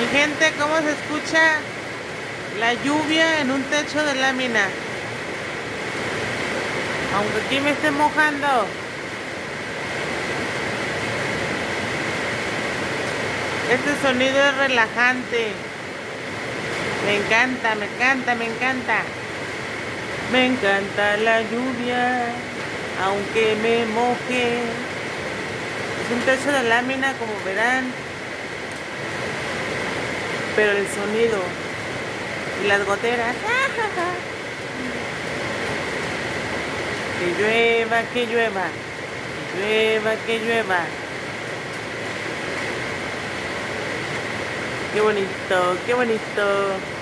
Mi gente, ¿cómo se escucha la lluvia en un techo de lámina? Aunque aquí me esté mojando. Este sonido es relajante. Me encanta, me encanta, me encanta. Me encanta la lluvia, aunque me moje. Es un techo de lámina, como verán. Pero el sonido y las goteras. Que llueva, que llueva. Que llueva, que llueva. Qué bonito, qué bonito.